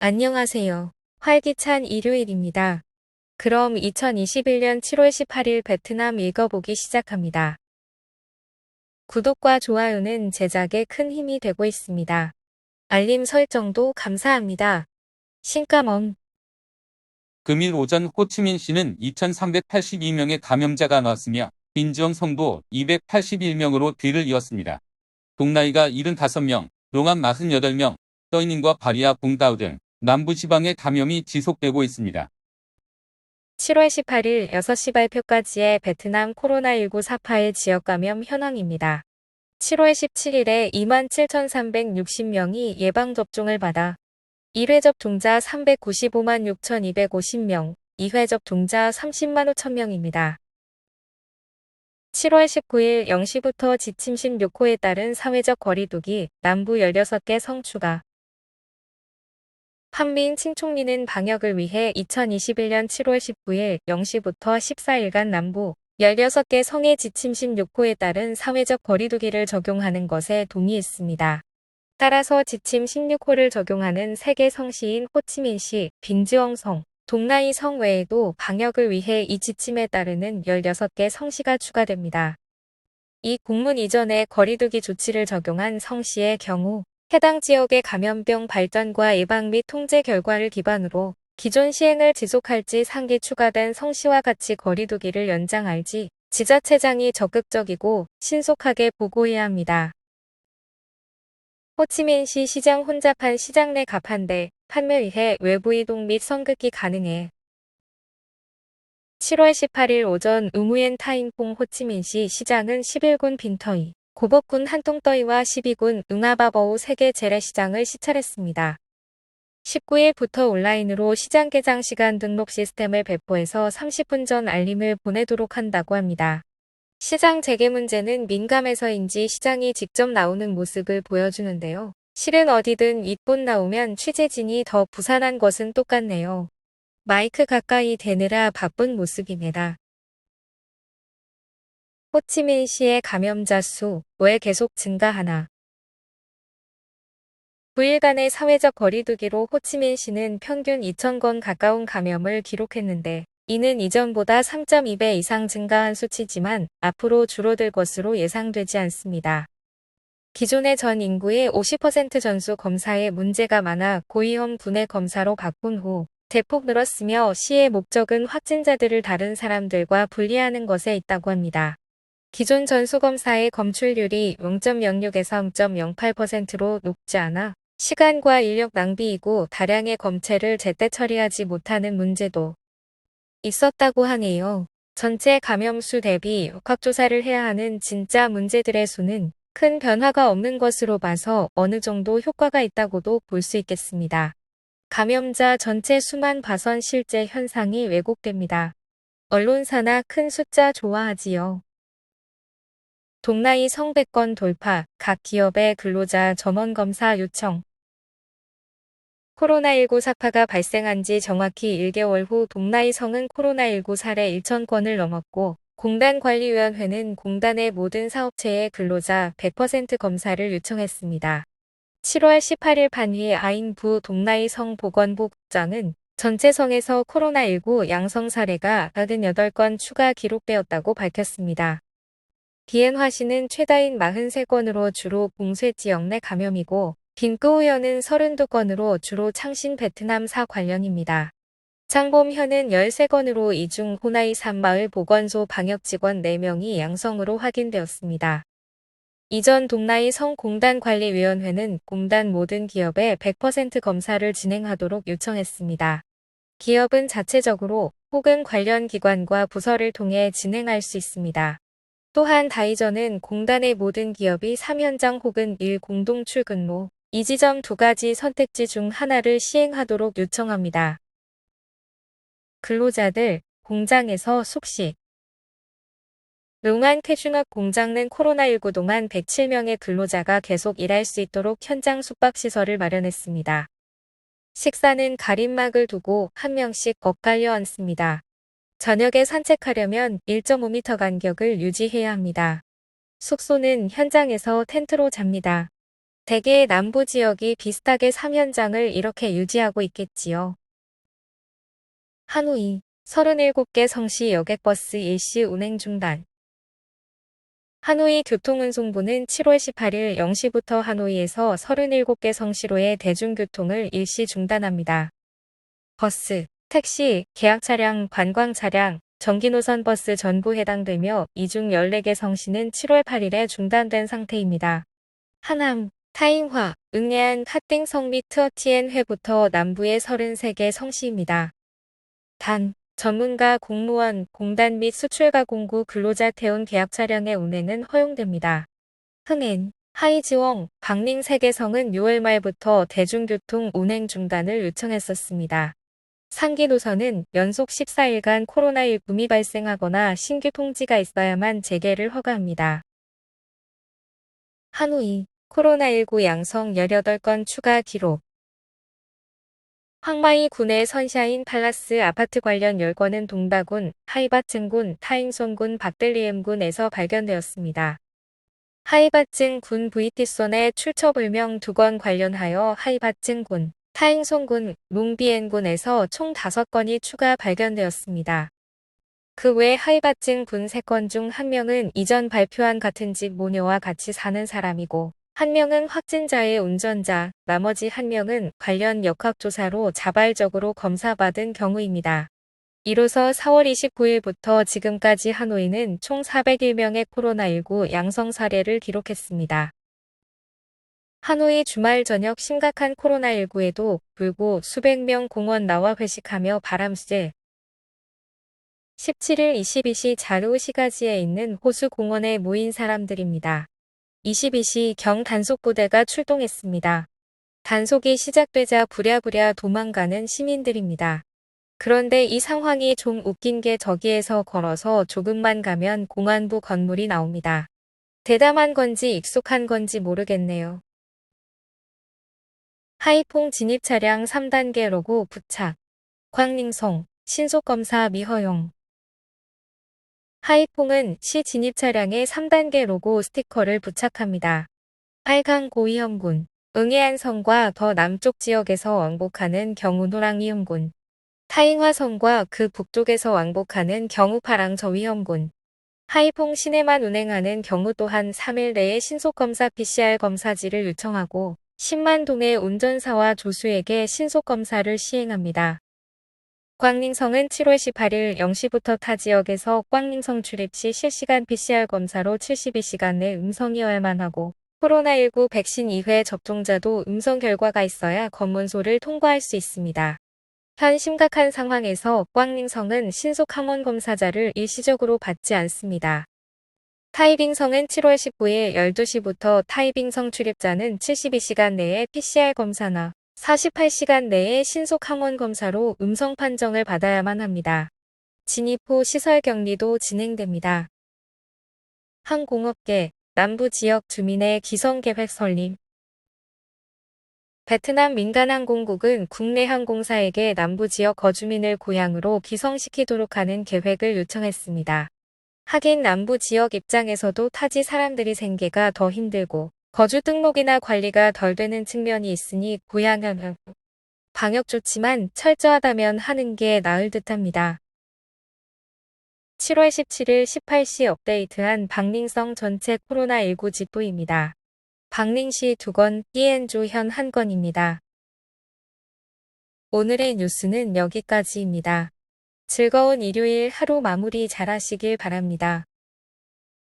안녕하세요. 활기찬 일요일입니다. 그럼 2021년 7월 18일 베트남 읽어보기 시작합니다. 구독과 좋아요는 제작에 큰 힘이 되고 있습니다. 알림 설정도 감사합니다. 신까멈. 금일 오전 호치민시는 2,382명의 감염자가 나왔으며 빈지엄성도 281명으로 뒤를 이었습니다. 동나이가 75명, 롱암 48명, 떠이닝과 바리아 붕다우 등 남부지방의 감염이 지속되고 있습니다. 7월 18일 6시 발표까지의 베트남 코로나19 사파의 지역 감염 현황입니다. 7월 17일에 27,360명이 예방접종을 받아 1회 접종자 395만 6,250명, 2회 접종자 30만 5천 명입니다. 7월 19일 0시부터 지침 16호에 따른 사회적 거리두기, 남부 16개 성 추가. 판민 칭총리는 방역을 위해 2021년 7월 19일 0시부터 14일간 남부 16개 성의 지침 16호에 따른 사회적 거리두기를 적용하는 것에 동의했습니다. 따라서 지침 16호를 적용하는 3개 성시인 호치민시, 빈지엉성, 동나이성 외에도 방역을 위해 이 지침에 따르는 16개 성시가 추가됩니다. 이 공문 이전에 거리두기 조치를 적용한 성시의 경우 해당 지역의 감염병 발전과 예방 및 통제 결과를 기반으로 기존 시행을 지속할지 상기 추가된 성시와 같이 거리두기를 연장할지 지자체장이 적극적이고 신속하게 보고해야 합니다. 호치민시 시장 혼잡한 시장 내 가판대, 판매 위해 외부 이동 및 선긋기 가능해. 7월 18일 오전 의무엔 타인퐁 호치민시 시장은 11군 빈터이, 고법군 한통떠이와 12군 응아바버우 3개 재래시장을 시찰했습니다. 19일부터 온라인으로 시장 개장 시간 등록 시스템을 배포해서 30분 전 알림을 보내도록 한다고 합니다. 시장 재개 문제는 민감해서인지 시장이 직접 나오는 모습을 보여주는데요. 실은 어디든 윗본 나오면 취재진이 더 부산한 것은 똑같네요. 마이크 가까이 대느라 바쁜 모습입니다. 호치민시의 감염자 수, 왜 계속 증가하나? 9일간의 사회적 거리두기로 호치민시는 평균 2,000건 가까운 감염을 기록했는데 이는 이전보다 3.2배 이상 증가한 수치지만 앞으로 줄어들 것으로 예상되지 않습니다. 기존의 전 인구의 50% 전수 검사에 문제가 많아 고위험 분해 검사로 바꾼 후 대폭 늘었으며 시의 목적은 확진자들을 다른 사람들과 분리하는 것에 있다고 합니다. 기존 전수검사의 검출률이 0.06에서 0.08%로 높지 않아 시간과 인력 낭비이고 다량의 검체를 제때 처리하지 못하는 문제도 있었다고 하네요. 전체 감염수 대비 역학조사를 해야 하는 진짜 문제들의 수는 큰 변화가 없는 것으로 봐서 어느 정도 효과가 있다고도 볼 수 있겠습니다. 감염자 전체 수만 봐선 실제 현상이 왜곡됩니다. 언론사나 큰 숫자 좋아하지요. 동나이 성 100건 돌파, 각 기업의 근로자 전원검사 요청. 코로나19 사파가 발생한 지 정확히 1개월 후 동나이 성은 코로나19 사례 1,000건을 넘었고 공단관리위원회는 공단의 모든 사업체의 근로자 100% 검사를 요청했습니다. 7월 18일 판휘 아인부 동나이 성 보건부 국장은 전체 성에서 코로나19 양성 사례가 88건 추가 기록되었다고 밝혔습니다. 비엔화시는 최다인 43건으로 주로 봉쇄 지역 내 감염이고 빈끄우현은 32건으로 주로 창신 베트남사 관련입니다. 창봄현은 13건으로 이중 호나이 산마을 보건소 방역직원 4명이 양성으로 확인되었습니다. 이전 동나이 성공단관리위원회는 공단 모든 기업에 100% 검사를 진행하도록 요청했습니다. 기업은 자체적으로 혹은 관련 기관과 부서를 통해 진행할 수 있습니다. 또한 다이저는 공단의 모든 기업이 3현장 혹은 1 공동 출근로, 이 지점 2가지 선택지 중 하나를 시행하도록 요청합니다. 근로자들, 공장에서 숙식. 롱안 캐슈넛 공장은 코로나19 동안 107명의 근로자가 계속 일할 수 있도록 현장 숙박시설을 마련했습니다. 식사는 가림막을 두고 한 명씩 엇갈려 앉습니다. 저녁에 산책하려면 1.5m 간격을 유지해야 합니다. 숙소는 현장에서 텐트로 잡니다. 대개 남부 지역이 비슷하게 3연장을 이렇게 유지하고 있겠지요. 하노이 37개 성시 여객버스 일시 운행 중단. 하노이 교통운송부는 7월 18일 0시부터 하노이에서 37개 성시로의 대중교통을 일시 중단합니다. 버스, 택시, 계약 차량, 관광 차량, 전기노선 버스 전부 해당되며 이 중 14개 성시는 7월 8일에 중단된 상태입니다. 하남, 타잉화, 응애안, 하띵성 및 트어티엔회부터 남부의 33개 성시입니다. 단, 전문가, 공무원, 공단 및 수출가공구 근로자 태운 계약 차량의 운행은 허용됩니다. 흥엔, 하이지웡, 방宁 3개 성은 6월 말부터 대중교통 운행 중단을 요청했었습니다. 상기 노선은 연속 14일간 코로나19이 발생하거나 신규 통지가 있어야만 재개를 허가합니다. 하노이, 코로나19 양성 18건 추가 기록. 황마이 군의 선샤인 팔라스 아파트 관련 10건은 동다군, 하이바층군, 타잉손군, 박델리엠군에서 발견되었습니다. 하이바층군 VT손의 출처불명 2건 관련하여 하이바층군, 타잉손군, 롱비엔군에서 총 5건이 추가 발견되었습니다. 그 외 하이바층군 3건 중 1명은 이전 발표한 같은 집 모녀와 같이 사는 사람이고 1명은 확진자의 운전자, 나머지 1명은 관련 역학조사로 자발적으로 검사받은 경우입니다. 이로써 4월 29일부터 지금까지 하노이는 총 401명의 코로나19 양성 사례를 기록했습니다. 하노이 주말 저녁 심각한 코로나19에도 불구 수백 명 공원 나와 회식하며 바람 쐬. 17일 22시 자루시가지에 있는 호수공원에 모인 사람들입니다. 22시 경 단속부대가 출동했습니다. 단속이 시작되자 부랴부랴 도망가는 시민들입니다. 그런데 이 상황이 좀 웃긴 게 저기에서 걸어서 조금만 가면 공안부 건물이 나옵니다. 대담한 건지 익숙한 건지 모르겠네요. 하이퐁 진입 차량 3단계 로고 부착. 광닝성 신속검사 미허용. 하이퐁은 시 진입 차량에 3단계 로고 스티커를 부착합니다. 빨강 고위험군, 응애안성과 더 남쪽 지역에서 왕복하는 경우 노랑위험군, 타잉화성과 그 북쪽에서 왕복하는 경우 파랑 저위험군, 하이퐁 시내만 운행하는 경우 또한 3일 내에 신속검사 PCR 검사지를 요청하고 10만 동의 운전사와 조수에게 신속검사를 시행합니다. 광닝성은 7월 18일 0시부터 타 지역에서 광닝성 출입 시 실시간 PCR 검사로 72시간 내 음성이어야만 하고 코로나19 백신 2회 접종자도 음성 결과가 있어야 검문소를 통과할 수 있습니다. 현 심각한 상황에서 광닝성은 신속 항원 검사자를 일시적으로 받지 않습니다. 타이빙성은 7월 19일 12시부터 타이빙성 출입자는 72시간 내에 PCR 검사나 48시간 내에 신속 항원 검사로 음성 판정을 받아야만 합니다. 진입 후 시설 격리도 진행됩니다. 항공업계, 남부 지역 주민의 기성계획 설립. 베트남 민간항공국은 국내 항공사에게 남부 지역 거주민을 고향으로 기성시키도록 하는 계획을 요청했습니다. 하긴 남부 지역 입장에서도 타지 사람들이 생계가 더 힘들고 거주 등록이나 관리가 덜 되는 측면이 있으니 고향은 방역 조치만 철저하다면 하는 게 나을 듯합니다. 7월 17일 18시 업데이트한 방寧성 전체 코로나19 지도입니다. 방寧시 2건, 띠엔조 현 1건입니다. 오늘의 뉴스는 여기까지입니다. 즐거운 일요일 하루 마무리 잘하시길 바랍니다.